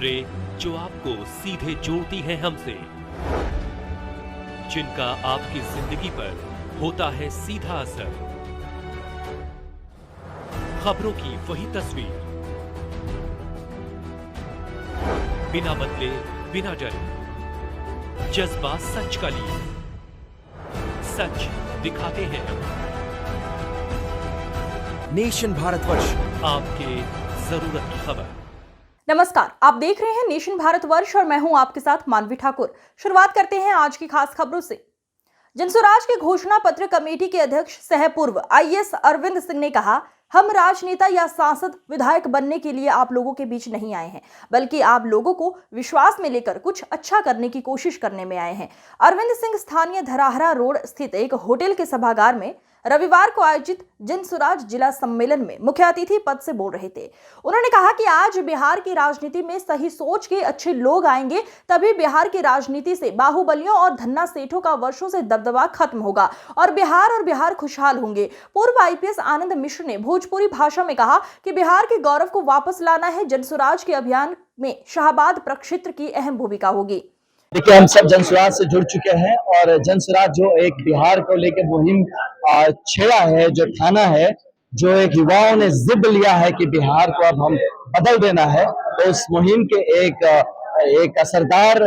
खबरें जो आपको सीधे जोड़ती हैं हमसे, जिनका आपकी जिंदगी पर होता है सीधा असर। खबरों की वही तस्वीर, बिना बदले बिना डरे, जज्बा सच का लिए, सच दिखाते हैं हम। नेशन भारतवर्ष, आपके जरूरत की खबर। नमस्कार, आप देख रहे हैं नेशन भारतवर्ष और मैं हूं आपके साथ मानवी ठाकुर। शुरुआत करते हैं आज की खास खबरों से। जनसुराज के घोषणा पत्र कमेटी के अध्यक्ष सह पूर्व आईएएस अरविंद सिंह ने कहा, हम राजनेता या सांसद विधायक बनने के लिए आप लोगों के बीच नहीं आए हैं, बल्कि आप लोगों को विश्वास में लेकर कुछ अच्छा करने की कोशिश करने में आए हैं। अरविंद सिंह स्थानीय धराहरा रोड स्थित एक होटल के सभागार में रविवार को आयोजित जनसुराज जिला सम्मेलन में मुख्य अतिथि पद से बोल रहे थे। उन्होंने कहा कि आज बिहार की राजनीति में सही सोच के अच्छे लोग आएंगे, तभी बिहार की राजनीति से बाहुबलियों और धन्ना सेठों का वर्षों से दबदबा खत्म होगा और बिहार खुशहाल होंगे। पूर्व आईपीएस आनंद मिश्र ने भोजपुरी भाषा में कहा कि बिहार के गौरव को वापस लाना है। जनसुराज के अभियान में शाहबाद प्रक्षेत्र की अहम भूमिका होगी। देखिए, हम सब जनसुराज से जुड़ चुके हैं और जनसुराज जो एक बिहार को लेकर मुहिम छेड़ा है, जो ठाना है, जो एक युवाओं ने जिद लिया है कि बिहार को अब हम बदल देना है, तो उस मुहिम के एक असरदार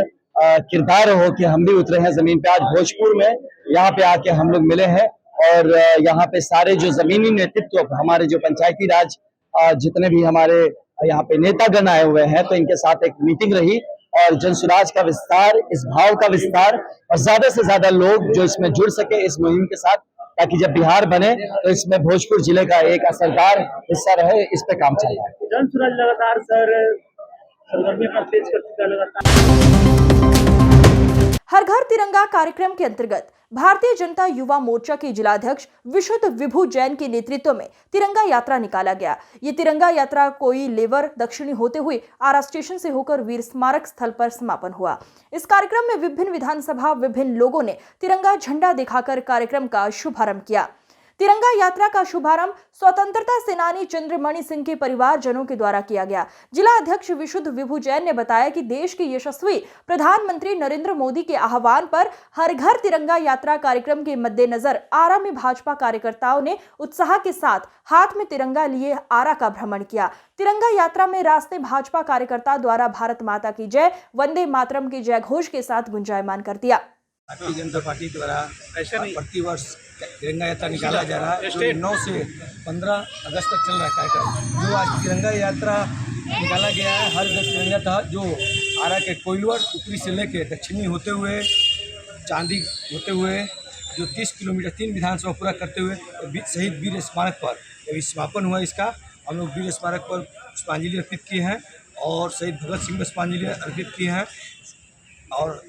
किरदार हो कि हम भी उतरे हैं जमीन पे। आज भोजपुर में यहाँ पे आके हम लोग मिले हैं और यहाँ पे सारे जो जमीनी नेतृत्व, हमारे जो पंचायती राज जितने भी हमारे यहाँ पे नेतागण आए हुए हैं, तो इनके साथ एक मीटिंग रही और जनसुराज का विस्तार, इस भाव का विस्तार और ज्यादा से ज्यादा लोग जो इसमें जुड़ सके इस मुहिम के साथ, ताकि जब बिहार बने तो इसमें भोजपुर जिले का एक असरदार हिस्सा रहे। इस पे काम चल रहा है। जनसुराज लगातार सरगर्मी पर तेज कर चुका लगातार। हर घर तिरंगा कार्यक्रम के अंतर्गत भारतीय जनता युवा मोर्चा के जिलाध्यक्ष विशुद्ध विभू जैन के नेतृत्व में तिरंगा यात्रा निकाला गया। ये तिरंगा यात्रा कोई लेवर दक्षिणी होते हुए आरा स्टेशन से होकर वीर स्मारक स्थल पर समापन हुआ। इस कार्यक्रम में विभिन्न विधानसभा विभिन्न लोगों ने तिरंगा झंडा दिखाकर कार्यक्रम का शुभारंभ किया। तिरंगा यात्रा का शुभारंभ स्वतंत्रता सेनानी चंद्रमणि सिंह के परिवारजनों के द्वारा किया गया। जिला अध्यक्ष विशुद्ध विभू जैन ने बताया कि देश के यशस्वी प्रधानमंत्री नरेंद्र मोदी के आह्वान पर हर घर तिरंगा यात्रा कार्यक्रम के मद्देनजर आरा में भाजपा कार्यकर्ताओं ने उत्साह के साथ हाथ में तिरंगा लिए आरा का भ्रमण किया। तिरंगा यात्रा में रास्ते भाजपा कार्यकर्ता द्वारा भारत माता की जय, वंदे मातरम के जय घोष के साथ गुंजायमान कर दिया। भारतीय जनता पार्टी द्वारा प्रतिवर्ष तिरंगा यात्रा निकाला जा रहा है, जो 9 से 15 अगस्त तक चल रहा है कार्यक्रम। जो आज तिरंगा यात्रा निकाला गया है, हर घर तिरंगा था, जो आरा के कोइलवर उत्तरी से लेकर दक्षिणी होते हुए चांदी होते हुए जो 30 किलोमीटर 3 विधानसभा पूरा करते हुए शहीद वीर स्मारक पर अभी समापन हुआ। इसका हम लोग वीर स्मारक पर पुष्पांजलि अर्पित किए हैं और शहीद भगत सिंह को पुष्पांजलि अर्पित किए हैं और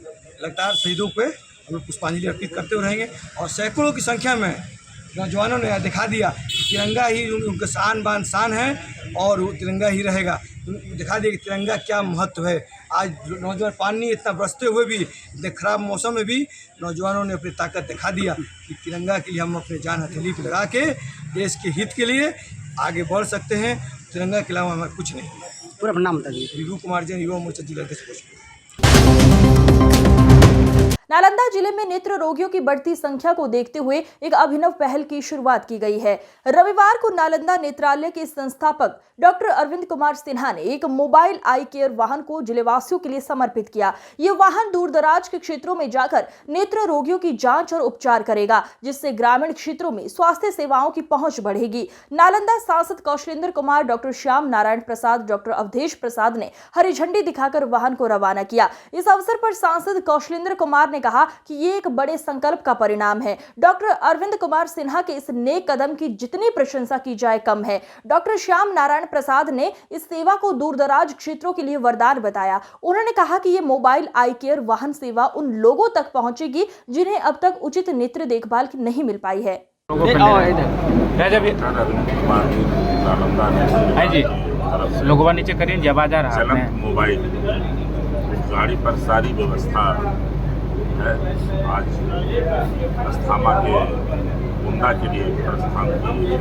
लगातार शहीदों पे हम लोग पुष्पांजलि अर्पित करते रहेंगे। और सैकड़ों की संख्या में नौजवानों ने दिखा दिया कि तिरंगा ही उनका शान बान शान है और वो तिरंगा ही रहेगा। दिखा दिया कि तिरंगा क्या महत्व है। आज नौजवान पानी इतना बरसते हुए भी, इतने खराब मौसम में भी नौजवानों ने अपनी ताकत दिखा दिया कि तिरंगा के लिए हम अपने जान हथेली पर लगा के देश के हित के लिए आगे बढ़ सकते हैं। तिरंगा के अलावा हमारा कुछ नहीं। पूरा नाम बताइए। विभू कुमार जैन, युवा मोर्चा जिलाध्यक्ष। नालंदा जिले में नेत्र रोगियों की बढ़ती संख्या को देखते हुए एक अभिनव पहल की शुरुआत की गई है। रविवार को नालंदा नेत्रालय के संस्थापक डॉक्टर अरविंद कुमार सिन्हा ने एक मोबाइल आई केयर वाहन को जिलेवासियों के लिए समर्पित किया। ये वाहन दूर दराज के क्षेत्रों में जाकर नेत्र रोगियों की जांच और उपचार करेगा, जिससे ग्रामीण क्षेत्रों में स्वास्थ्य सेवाओं की पहुंच बढ़ेगी। नालंदा सांसद कौशलेंद्र कुमार, डॉक्टर श्याम नारायण प्रसाद, डॉक्टर अवधेश प्रसाद ने हरी झंडी दिखाकर वाहन को रवाना किया। इस अवसर पर सांसद कौशलेंद्र कुमार ने कहा कि ये एक बड़े संकल्प का परिणाम है। डॉक्टर अरविंद कुमार सिन्हा के इस नेक कदम की जितनी प्रशंसा की जाए कम है। डॉक्टर श्याम नारायण प्रसाद ने इस सेवा को दूरदराज क्षेत्रों के लिए वरदान बताया। उन्होंने कहा कि ये मोबाइल आई केयर वाहन सेवा उन लोगों तक पहुंचेगी जिन्हें अब तक उचित नेत्र देखभाल नहीं मिल पाई है। लोगों नीचे करें जब आ जा रहा है मोबाइल गाड़ी पर सारी व्यवस्था है। आज अस्थामा के उमदा के लिए प्रस्थान किए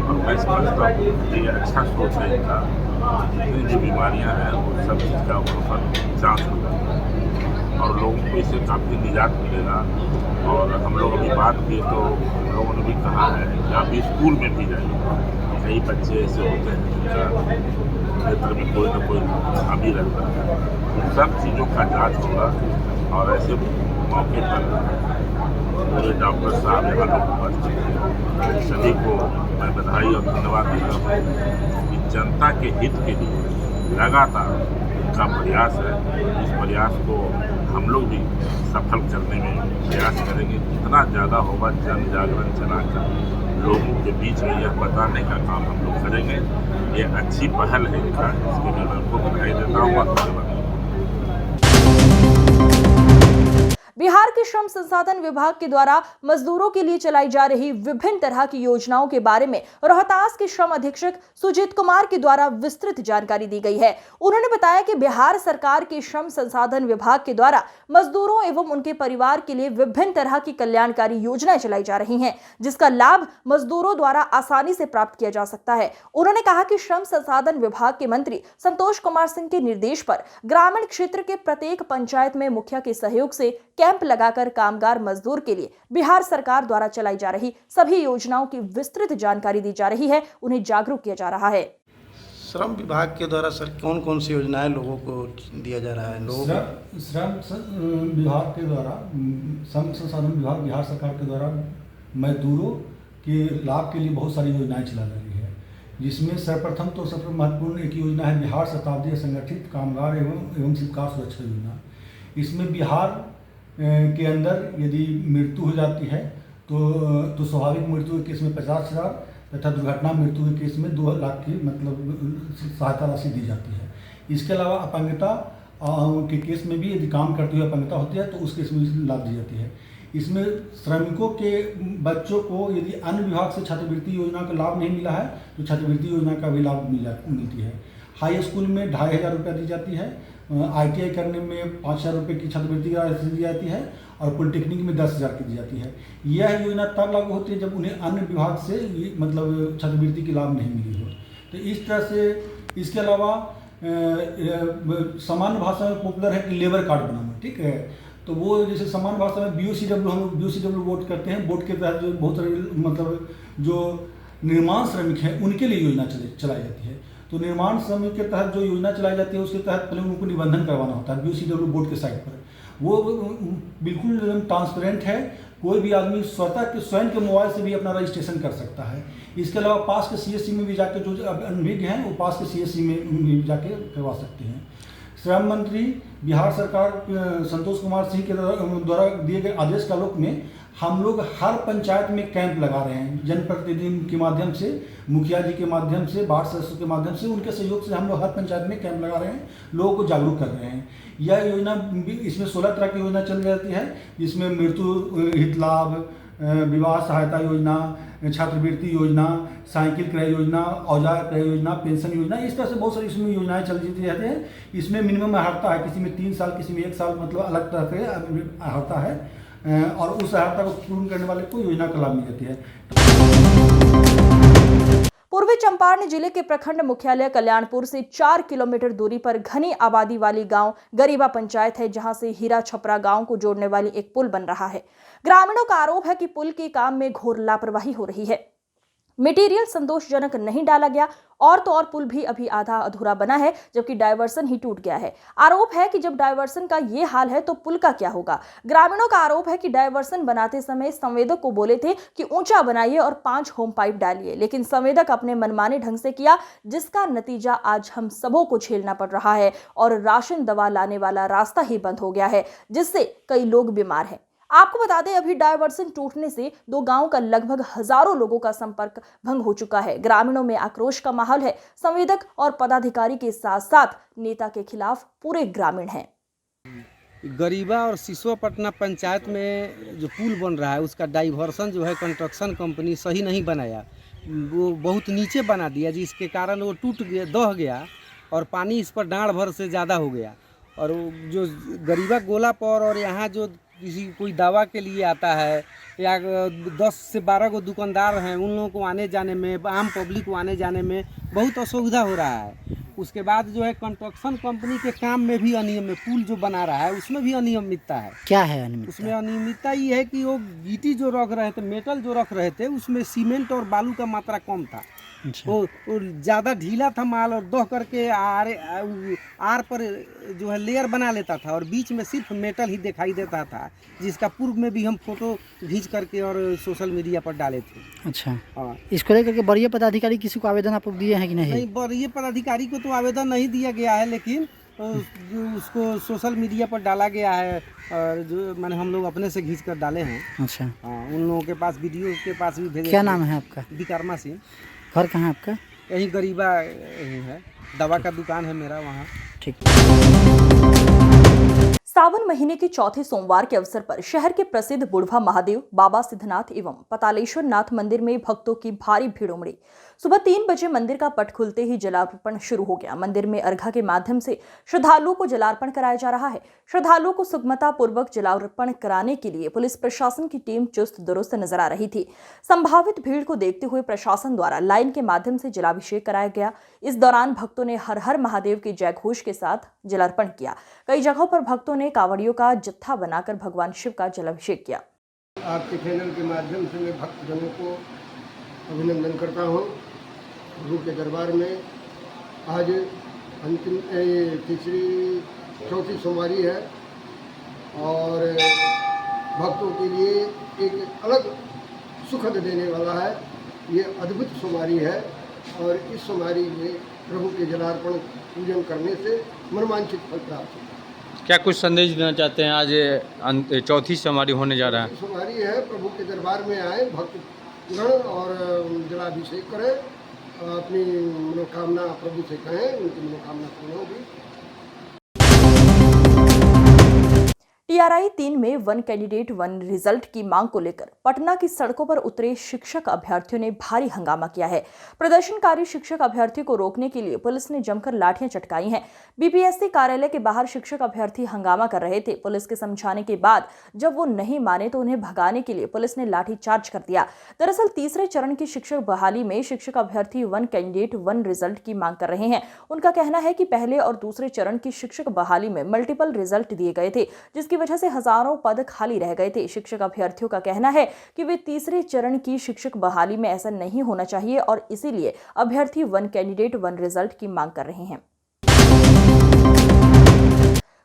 और मैं समझता हूँ कि ये अच्छा सोच है इनका। जितनी भी बीमारियां हैं वो सब चीज़ का वहाँ पर जाँच होगा और लोगों को इससे काफ़ी निजात मिलेगा। और हम लोग अभी बात किए तो हम लोगों ने भी कहा है कि आप स्कूल में भी जाइए, कई बच्चे ऐसे होते हैं जिनका नेत्र में कोई ना कोई खामी रहता है, उन सब चीज़ों का जांच होगा। और ऐसे मौके पर पूरे डॉक्टर साहब यहाँ लोग उपस्थित हैं, सभी को मैं बधाई और धन्यवाद देता हूँ कि जनता के हित के लिए लगातार उनका प्रयास है। इस प्रयास को हम लोग भी सफल करने में प्रयास करेंगे। जितना ज़्यादा होगा जन जागरण चलाकर लोगों के बीच में यह बताने का काम हम लोग करेंगे। ये अच्छी पहल है इनका, इसके लिए मैं उनको बधाई देता हूँ और धन्यवाद। बिहार के श्रम संसाधन विभाग के द्वारा मजदूरों के लिए चलाई जा रही विभिन्न तरह की योजनाओं के बारे में रोहतास के श्रम अधीक्षक सुजीत कुमार के द्वारा विस्तृत जानकारी दी गई है। उन्होंने बताया कि बिहार सरकार के श्रम संसाधन विभाग के द्वारा मजदूरों एवं उनके परिवार के लिए विभिन्न तरह की कल्याणकारी योजनाएं चलाई जा रही हैं, जिसका लाभ मजदूरों द्वारा आसानी से प्राप्त किया जा सकता है। उन्होंने कहा कि श्रम संसाधन विभाग के मंत्री संतोष कुमार सिंह के निर्देश पर ग्रामीण क्षेत्र के प्रत्येक पंचायत में मुखिया के सहयोग से कैंप लगाकर कामगार मजदूर के लिए बिहार सरकार द्वारा चलाई जा रही सभी योजनाओं की विस्तृत जानकारी दी जा रही है, उन्हें जागरूक किया जा रहा है। श्रम विभाग के द्वारा सर कौन कौन सी योजनाएं लोगों को दिया जा रहा है? श्रम विभाग के द्वारा, श्रम संसाधन विभाग बिहार सरकार के द्वारा मजदूरों के लाभ के लिए बहुत सारी योजनाएं चला रही है, जिसमें सर्वप्रथम तो सबसे महत्वपूर्ण एक योजना है बिहार शताब्दी संगठित कामगार एवं शिल्पकार सुरक्षा योजना। इसमें बिहार के अंदर यदि मृत्यु हो जाती है तो स्वाभाविक मृत्यु के केस में 50,000 तथा दुर्घटना मृत्यु के केस में 2 लाख की मतलब सहायता राशि दी जाती है। इसके अलावा अपंगता के केस में भी यदि काम करते हुए अपंगता होती है तो उस केस में भी लाभ दी जाती है। इसमें श्रमिकों के बच्चों को यदि अन्य विभाग से छात्रवृत्ति योजना का लाभ नहीं मिला है तो छात्रवृत्ति योजना का भी लाभ मिलती है। हाई स्कूल में 2,500 रुपये दी जाती है, ITI करने में 5,000 रुपये की छात्रवृत्ति राशि दी जाती है और पॉलिटेक्निक में 10,000 की दी जाती है। यह योजना तब लागू होती है जब उन्हें अन्य विभाग से मतलब छात्रवृत्ति की लाभ नहीं मिली हो। तो इस तरह से इसके अलावा सामान्य भाषा में पॉपुलर है कि लेबर कार्ड बनाना, ठीक है। तो वो जैसे सामान्य भाषा में BOCW, हम लोग BOCW वोट करते हैं। वोट के तहत जो बहुत सारे मतलब जो निर्माण श्रमिक हैं उनके लिए योजना चलाई जाती है। तो निर्माण श्रमिक के तहत जो योजना चलाई जाती है उसके तहत पहले उनको निबंधन करवाना होता है BOCW बोर्ड के साइट पर। वो बिल्कुल एकदम ट्रांसपेरेंट है, कोई भी आदमी स्वयं के मोबाइल से भी अपना रजिस्ट्रेशन कर सकता है। इसके अलावा पास के CSC में भी जाके जो अनभिज्ञ हैं वो पास के CSC में भी जाके करवा सकते हैं। श्रम मंत्री बिहार सरकार संतोष कुमार सिंह के द्वारा दिए गए आदेश का आलोक में हम लोग हर पंचायत में कैंप लगा रहे हैं। जनप्रतिनिधि के माध्यम से, मुखिया जी के माध्यम से, वार्ड सदस्यों के माध्यम से, उनके सहयोग से हम लोग हर पंचायत में कैंप लगा रहे हैं, लोगों को जागरूक कर रहे हैं। यह योजना, इसमें 16 तरह की योजना चल जाती है, जिसमें मृत्यु हित लाभ, विवाह सहायता योजना, छात्रवृत्ति योजना, साइकिल क्रय योजना, औजार क्रय योजना, पेंशन योजना, इस तरह से बहुत सारी इसमें योजनाएं चलती रहती हैं। इसमें मिनिमम अर्हता है, किसी में 3 साल, किसी में 1 साल, मतलब अलग तरह से अर्हता है और उस अर्हता को पूर्ण करने वाले को योजना का लाभ मिल जाती है। पूर्वी चंपारण जिले के प्रखंड मुख्यालय कल्याणपुर से 4 किलोमीटर दूरी पर घनी आबादी वाली गांव गरीबा पंचायत है, जहां से हीरा छपरा गांव को जोड़ने वाली एक पुल बन रहा है। ग्रामीणों का आरोप है कि पुल के काम में घोर लापरवाही हो रही है। मटेरियल संतोषजनक नहीं डाला गया और तो और पुल भी अभी आधा अधूरा बना है, जबकि डायवर्सन ही टूट गया है। आरोप है कि जब डायवर्सन का ये हाल है तो पुल का क्या होगा। ग्रामीणों का आरोप है कि डायवर्सन बनाते समय संवेदक को बोले थे कि ऊंचा बनाइए और 5 होम पाइप डालिए, लेकिन संवेदक अपने मनमाने ढंग से किया, जिसका नतीजा आज हम सबों को झेलना पड़ रहा है और राशन दवा लाने वाला रास्ता ही बंद हो गया है, जिससे कई लोग बीमार हैं। आपको बता दें, अभी डायवर्सन टूटने से 2 गांवों का लगभग हजारों लोगों का संपर्क भंग हो चुका है। ग्रामीणों में आक्रोश का माहौल है। संवेदक और पदाधिकारी के साथ साथ नेता के खिलाफ पूरे ग्रामीण हैं। गरीबा और सिसोपटना पंचायत में जो पुल बन रहा है उसका डाइवर्सन जो है कंस्ट्रक्शन कंपनी सही नहीं बनाया, वो बहुत नीचे बना दिया, जिसके कारण वो टूट गया, दह गया और पानी इस पर डाँड़ भर से ज़्यादा हो गया। और जो गरीबा गोला पर और यहाँ जो किसी कोई दवा के लिए आता है या 10 से 12 को दुकानदार हैं, उन लोगों को आने जाने में, आम पब्लिक को आने जाने में बहुत असुविधा हो रहा है। उसके बाद जो है कंस्ट्रक्शन कंपनी के काम में भी अनियम, पुल जो बना रहा है उसमें भी अनियमितता है। क्या है अनियमितता? उसमें अनियमितता ये है कि वो गिट्टी जो रख रहे थे, मेटल जो रख रहे थे, उसमें सीमेंट और बालू का मात्रा कम था। अच्छा। वो ज़्यादा ढीला था माल और दह करके आर पर जो है लेयर बना लेता था और बीच में सिर्फ मेटल ही दिखाई देता था, जिसका पूर्व में भी हम फोटो खींच करके और सोशल मीडिया पर डाले थे। अच्छा, हाँ, इसको लेकर के वरीय पदाधिकारी किसी को आवेदन आप लोग दिए हैं कि नहीं? नहीं, वरीय पदाधिकारी को तो आवेदन नहीं दिया गया है, लेकिन जो उसको सोशल मीडिया पर डाला गया है और जो मैंने हम लोग अपने से खींच कर डाले हैं। अच्छा, हाँ, उन लोगों के पास वीडियो के पास भी भेजे। क्या नाम है आपका? विकर्मा सिंह। घर कहाँ है आपका? यही गरीबा यही है, दवा का दुकान है मेरा वहाँ। ठीक। सावन महीने के चौथे सोमवार के अवसर पर शहर के प्रसिद्ध बुढ़वा महादेव, बाबा सिद्धनाथ एवं पतालेश्वर नाथ मंदिर में भक्तों की भारी भीड़ उमड़ी। सुबह 3 बजे मंदिर का पट खुलते ही जलार्पण शुरू हो गया। मंदिर में अर्घा के माध्यम से श्रद्धालुओं को जलार्पण कराया जा रहा है। श्रद्धालुओं को सुगमता पूर्वक जलार्पण कराने के लिए पुलिस प्रशासन की टीम चुस्त दुरुस्त नजर आ रही थी। संभावित भीड़ को देखते हुए प्रशासन द्वारा लाइन के माध्यम से जलाभिषेक कराया गया। इस दौरान भक्तों ने हर हर महादेव के जयघोष के साथ जलार्पण किया। कई जगहों पर भक्तों ने कांवड़ियों का जत्था बनाकर भगवान शिव का जलाभिषेक किया। आपके चैनल के माध्यम से मैं भक्तजनों को अभिनंदन करता हूँ। गुरु के दरबार में आज अंतिम चौथी सोमवारी है और भक्तों के लिए एक अलग सुखद देने वाला है। ये अद्भुत सोमवारी है और इस सोमवारी में प्रभु के जलार्पण पूजन करने से मनोवांछित फल प्राप्त होता है। क्या कुछ संदेश देना चाहते हैं? आज चौथी सोमवारी होने जा रहा है। सोमवारी है, प्रभु के दरबार में आए भक्तगण और जलाभिषेक करें, अपनी मनोकामना प्रभु से कहें, उनकी मनोकामना पूर्ण होगी। TRI 3 में 1 कैंडिडेट 1 रिजल्ट की मांग को लेकर पटना की सड़कों पर उतरे शिक्षक अभ्यर्थियों ने भारी हंगामा किया है। प्रदर्शनकारी शिक्षक अभ्यर्थियों को रोकने के लिए पुलिस ने जमकर लाठियां चटकाई हैं। BPSC कार्यालय के बाहर शिक्षक अभ्यर्थी हंगामा कर रहे थे। पुलिस के समझाने के बाद जब वो नहीं माने तो उन्हें भगाने के लिए पुलिस ने लाठीचार्ज कर दिया। दरअसल तीसरे चरण की शिक्षक बहाली में शिक्षक अभ्यर्थी 1 कैंडिडेट 1 रिजल्ट की मांग कर रहे हैं। उनका कहना है कि पहले और दूसरे चरण की शिक्षक बहाली में मल्टीपल रिजल्ट दिए गए थे, जिसकी वजह से हजारों पद खाली रह गए थे। शिक्षक अभ्यर्थियों का कहना है कि वे तीसरे चरण की शिक्षक बहाली में ऐसा नहीं होना चाहिए और इसीलिए अभ्यर्थी 1 कैंडिडेट 1 रिजल्ट की मांग कर रहे हैं।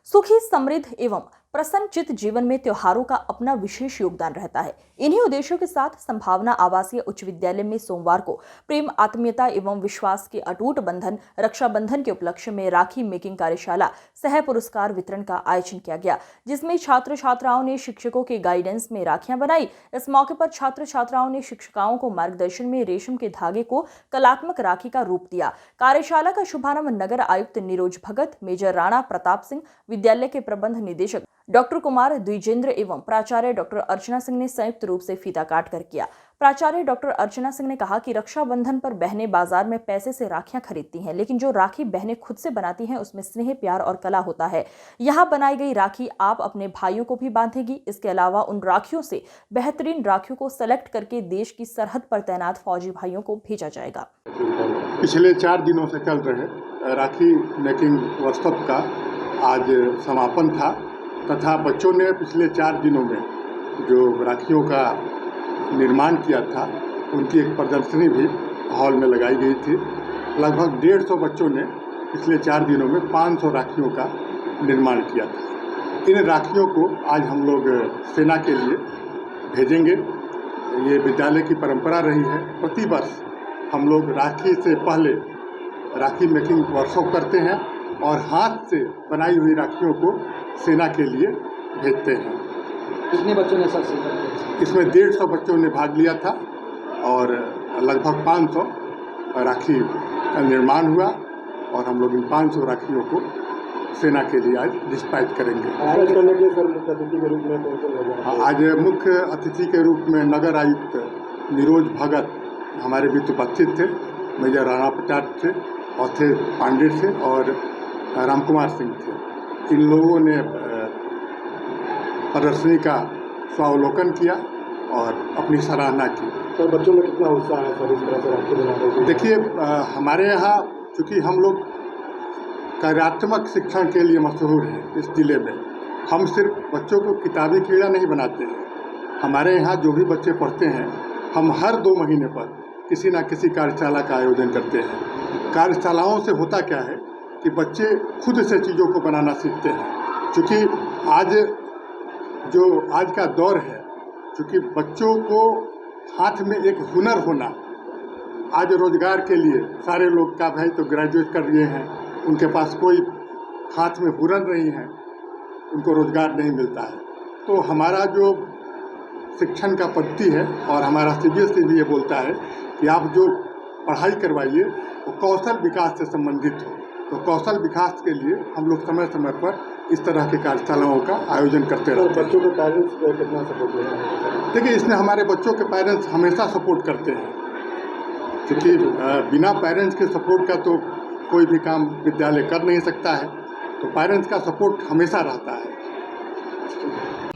सुखी, समृद्ध एवं प्रसन्नचित जीवन में त्योहारों का अपना विशेष योगदान रहता है। इन्हीं उद्देश्यों के साथ संभावना आवासीय उच्च विद्यालय में सोमवार को प्रेम, आत्मीयता एवं विश्वास के अटूट बंधन रक्षाबंधन के उपलक्ष्य में राखी मेकिंग कार्यशाला सह पुरस्कार वितरण का आयोजन किया गया, जिसमें छात्र छात्राओं ने शिक्षकों के गाइडेंस में राखियां बनाई। इस मौके पर छात्र छात्राओं ने शिक्षिकाओं को मार्गदर्शन में रेशम के धागे को कलात्मक राखी का रूप दिया। कार्यशाला का शुभारंभ नगर आयुक्त निरोज भगत, मेजर राणा प्रताप सिंह, विद्यालय के प्रबंध निदेशक डॉक्टर कुमार द्विजेंद्र एवं प्राचार्य डॉक्टर अर्चना सिंह ने संयुक्त रूप से फीता काट कर किया। प्राचार्य डॉक्टर अर्चना सिंह ने कहा कि रक्षाबंधन पर बहनें बाजार में पैसे से राखियां खरीदती हैं, लेकिन जो राखी बहनें खुद से बनाती हैं उसमें स्नेह, प्यार और कला होता है। यहाँ बनाई गई राखी आप अपने भाइयों को भी बांधेगी। इसके अलावा उन राखियों से बेहतरीन राखियों को सेलेक्ट करके देश की सरहद पर तैनात फौजी भाइयों को भेजा जाएगा। पिछले 4 दिनों से चल रहे राखी मेकिंग वर्कशॉप का आज समापन था तथा बच्चों ने पिछले 4 दिनों में जो राखियों का निर्माण किया था उनकी एक प्रदर्शनी भी हॉल में लगाई गई थी। लगभग 150 बच्चों ने पिछले 4 दिनों में 500 राखियों का निर्माण किया था। इन राखियों को आज हम लोग सेना के लिए भेजेंगे। ये विद्यालय की परंपरा रही है, प्रति वर्ष हम लोग राखी से पहले राखी मेकिंग वर्कशॉप करते हैं और हाथ से बनाई हुई राखियों को सेना के लिए भेजते हैं। कितने बच्चों ने सर इसमें 150 बच्चों ने भाग लिया था और लगभग 500 राखी का निर्माण हुआ और हम लोग इन 500 राखियों को सेना के लिए आज डिस्पैच करेंगे। आज मुख्य अतिथि के रूप में नगर आयुक्त निरोज भगत हमारे बीच उपस्थित थे, मेजर राणा प्रताप थे, औथे पांडे थे और राम कुमार सिंह थे। इन लोगों ने प्रदर्शनी का स्वावलोकन किया और अपनी सराहना की। सर, बच्चों में कितना उत्साह है सर इस तरह से राखी बनाने के? देखिए, हमारे यहाँ चूँकि हम लोग कार्यात्मक शिक्षण के लिए मशहूर है इस जिले में। हम सिर्फ बच्चों को किताबी कीड़ा नहीं बनाते हैं, हमारे यहाँ जो भी बच्चे पढ़ते हैं हम हर 2 महीने पर किसी न किसी कार्यशाला का आयोजन करते हैं। कार्यशालाओं से होता क्या है कि बच्चे खुद से चीज़ों को बनाना सीखते हैं। क्योंकि आज का दौर है, क्योंकि बच्चों को हाथ में एक हुनर होना, आज रोजगार के लिए सारे लोग का भाई तो ग्रेजुएट कर लिए हैं, उनके पास कोई हाथ में हुनर नहीं है, उनको रोजगार नहीं मिलता है। तो हमारा जो शिक्षण का पद्धति है और हमारा CBSE भी ये बोलता है कि आप जो पढ़ाई करवाइए वो कौशल विकास से संबंधित हो। तो कौशल विकास के लिए हम लोग समय समय पर इस तरह की कार्यशालाओं का आयोजन करते रहते हैं। बच्चों के पेरेंट्स कितना सपोर्ट देते हैं? देखिए, इसमें हमारे बच्चों के पेरेंट्स हमेशा सपोर्ट करते हैं, क्योंकि बिना पेरेंट्स के सपोर्ट का तो कोई भी काम विद्यालय कर नहीं सकता है। तो पेरेंट्स का सपोर्ट हमेशा रहता है।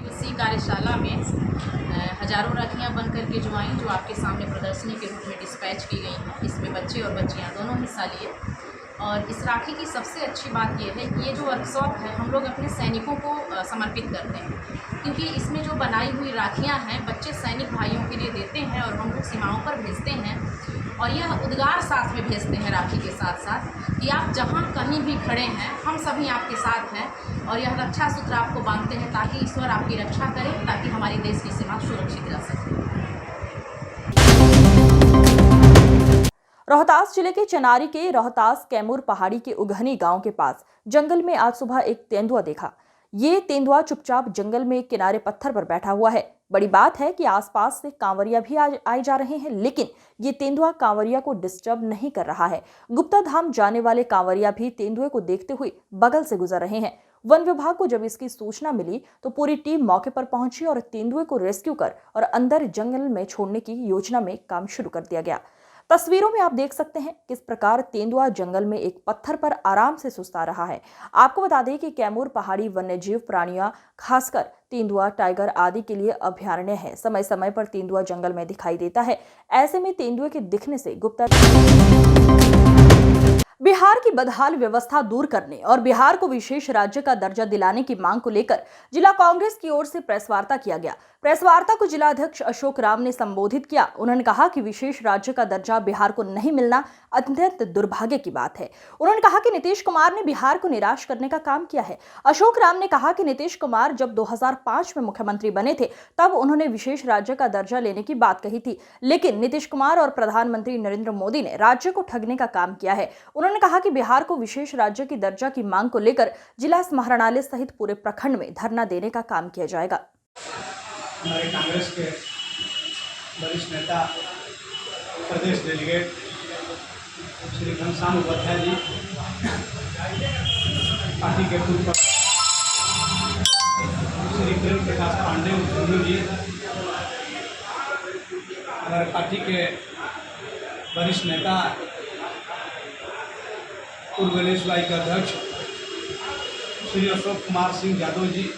इसी कार्यशाला में हजारों राखियां बनकर के जो आई, जो आपके सामने प्रदर्शनी के रूप में डिस्पैच की गई हैं, इसमें बच्चे और बच्चियां दोनों हिस्सा लिए। और इस राखी की सबसे अच्छी बात यह है कि ये जो वर्कशॉप है हम लोग अपने सैनिकों को समर्पित करते हैं, क्योंकि इसमें जो बनाई हुई राखियां हैं बच्चे सैनिक भाइयों के लिए देते हैं और हम लोग सीमाओं पर भेजते हैं। और यह उद्गार साथ में भेजते हैं राखी के साथ साथ कि आप जहाँ कहीं भी खड़े हैं हम सभी आपके साथ हैं, और यह रक्षा सूत्र आपको बांधते हैं ताकि ईश्वर आपकी रक्षा करे, ताकि हमारे देश की सीमा सुरक्षित रह सके। रोहतास जिले के चनारी के रोहतास कैमूर पहाड़ी के उघनी गांव के पास जंगल में आज सुबह एक तेंदुआ देखा। ये तेंदुआ चुपचाप जंगल में किनारे पत्थर पर बैठा हुआ है। बड़ी बात है कि आसपास से कांवरिया भी आए जा रहे हैं, लेकिन ये तेंदुआ कांवरिया को डिस्टर्ब नहीं कर रहा है। गुप्ता धाम जाने वाले कांवरिया भी तेंदुए को देखते हुए बगल से गुजर रहे हैं। वन विभाग को जब इसकी सूचना मिली तो पूरी टीम मौके पर पहुंची और तेंदुए को रेस्क्यू कर और अंदर जंगल में छोड़ने की योजना में काम शुरू कर दिया गया। तस्वीरों में आप देख सकते हैं किस प्रकार तेंदुआ जंगल में एक पत्थर पर आराम से सुस्ता रहा है। आपको बता दें कि कैमूर पहाड़ी वन्यजीव प्राणियां खासकर तेंदुआ, टाइगर आदि के लिए अभयारण्य है। समय समय पर तेंदुआ जंगल में दिखाई देता है। ऐसे में तेंदुए के दिखने से गुप्ता बिहार की बदहाल व्यवस्था दूर करने और बिहार को विशेष राज्य का दर्जा दिलाने की मांग को लेकर जिला कांग्रेस की ओर से प्रेस वार्ता किया गया। प्रेस वार्ता को जिलाध्यक्ष अशोक राम ने संबोधित किया। उन्होंने कहा कि विशेष राज्य का दर्जा बिहार को नहीं मिलना अत्यंत दुर्भाग्य की बात है। उन्होंने कहा कि नीतीश कुमार ने बिहार को निराश करने का काम किया है। अशोक राम ने कहा कि नीतीश कुमार जब 2005 में मुख्यमंत्री बने थे तब उन्होंने विशेष राज्य का दर्जा लेने की बात कही थी, लेकिन नीतीश कुमार और प्रधानमंत्री नरेंद्र मोदी ने राज्य को ठगने का काम किया है। उन्होंने कहा कि बिहार को विशेष राज्य की दर्जा की मांग को लेकर जिला समाहरणालय सहित पूरे प्रखंड में धरना देने का काम किया जाएगा। हमारे कांग्रेस के वरिष्ठ नेता प्रदेश डेलीगेट श्री घनश्याम उपाध्याय जी, पार्टी के पूर्व श्री प्रेम प्रकाश पांडे जी, हमारे पार्टी के वरिष्ठ नेता पूर्व गणेशवाई के अध्यक्ष श्री अशोक कुमार सिंह यादव जी,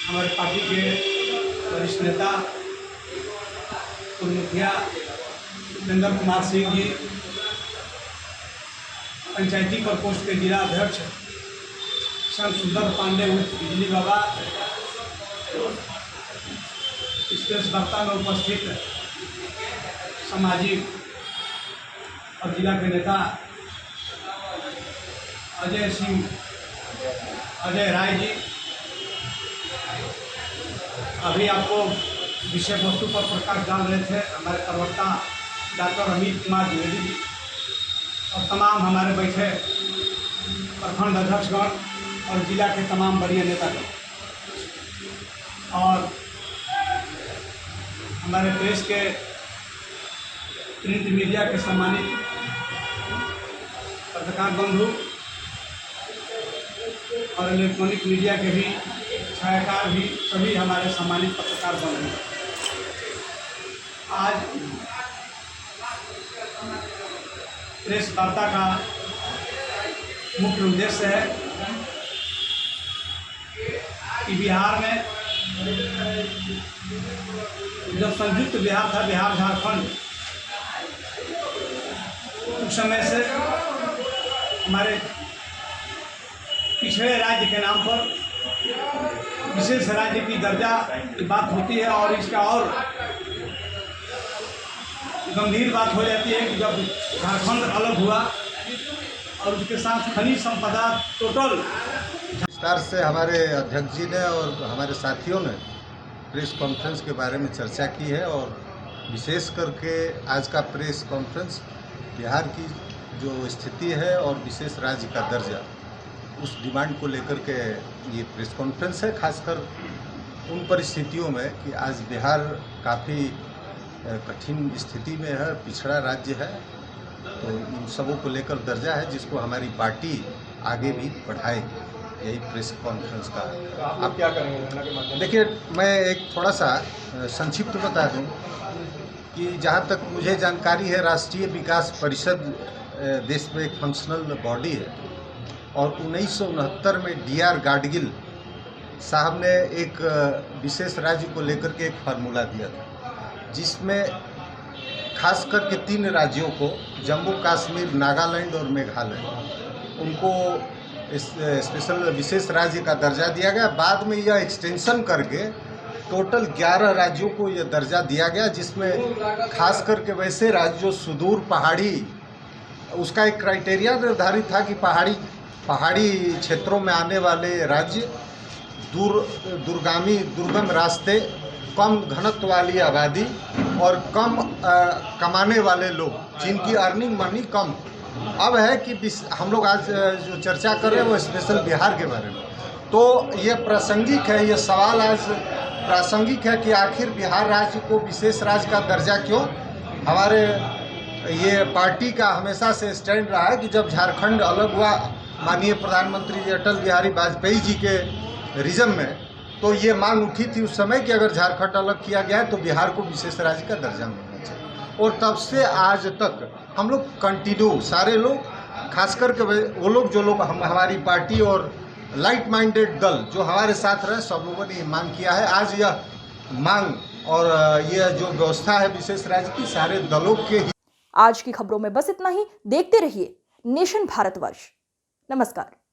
हमारे पार्टी के वरिष्ठ नेता पूर्व मुखिया उपेंद्र कुमार सिंह जी, पंचायती प्रकोष्ठ के जिला अध्यक्ष श्याम सुंदर पांडे उर्फ बिजली बाबा, इस प्रेस वार्ता में उपस्थित सामाजिक और जिला के नेता अजय राय जी, अभी आपको विषय वस्तु पर प्रकाश डाल रहे थे हमारे प्रवक्ता डॉक्टर अमित कुमार द्विवेदी जी और तमाम हमारे बैठे प्रखंड अध्यक्षगण और जिला के तमाम वरीय नेतागण और हमारे देश के प्रिंट मीडिया के सम्मानित पत्रकार बंधु और इलेक्ट्रॉनिक मीडिया के भी छायाकार भी सभी हमारे सम्मानित पत्रकार बंधु, आज प्रेस वार्ता का मुख्य उद्देश्य है कि बिहार में जब संयुक्त बिहार था, बिहार झारखंड, कुछ समय से हमारे पिछड़े राज्य के नाम पर विशेष राज्य की दर्जा की बात होती है और इसका और गंभीर बात हो जाती है कि जब झारखंड अलग हुआ और उसके साथ खनिज संपदा टोटल। विस्तार से हमारे अध्यक्ष जी ने और हमारे साथियों ने प्रेस कॉन्फ्रेंस के बारे में चर्चा की है और विशेष करके आज का प्रेस कॉन्फ्रेंस बिहार की जो स्थिति है और विशेष राज्य का दर्जा उस डिमांड को लेकर के ये प्रेस कॉन्फ्रेंस है, खासकर उन परिस्थितियों में कि आज बिहार काफ़ी कठिन स्थिति में है, पिछड़ा राज्य है, तो इन सबों को लेकर दर्जा है जिसको हमारी पार्टी आगे भी बढ़ाएगी। यही प्रेस कॉन्फ्रेंस का आप क्या करेंगे? देखिए, मैं एक थोड़ा सा संक्षिप्त बता दूं कि जहाँ तक मुझे जानकारी है, राष्ट्रीय विकास परिषद देश में एक फंक्शनल बॉडी है और 1969 में DR गाडगिल साहब ने एक विशेष राज्य को लेकर के एक फार्मूला दिया था जिसमें खास करके 3 राज्यों को, जम्मू कश्मीर, नागालैंड और मेघालय, उनको स्पेशल विशेष राज्य का दर्जा दिया गया। बाद में यह एक्सटेंशन करके टोटल 11 राज्यों को यह दर्जा दिया गया, जिसमें खास करके वैसे राज्य जो सुदूर पहाड़ी, उसका एक क्राइटेरिया निर्धारित था कि पहाड़ी क्षेत्रों में आने वाले राज्य, दुर्गम रास्ते, कम घनत्व वाली आबादी और कम कमाने वाले लोग, जिनकी अर्निंग मनी कम। अब है कि हम लोग आज जो चर्चा कर रहे हैं वो स्पेशल बिहार के बारे में, तो ये प्रासंगिक है, ये सवाल आज प्रासंगिक है कि आखिर बिहार राज्य को विशेष राज्य का दर्जा क्यों। हमारे ये पार्टी का हमेशा से स्टैंड रहा है कि जब झारखंड अलग हुआ माननीय प्रधानमंत्री अटल बिहारी वाजपेयी जी के रिजम में, तो ये मांग उठी थी उस समय कि अगर झारखंड अलग किया गया है तो बिहार को विशेष राज्य का दर्जा मिलना चाहिए। और तब से आज तक हम लोग कंटिन्यू, सारे लोग, खास करके वो लोग जो लोग हमारी पार्टी और लाइट माइंडेड दल जो हमारे साथ रहे, सब लोगों ने ये मांग किया है। आज यह मांग और यह जो व्यवस्था है विशेष राज्य की, सारे दलों के ही। आज की खबरों में बस इतना ही। देखते रहिए नेशन भारतवर्ष। नमस्कार।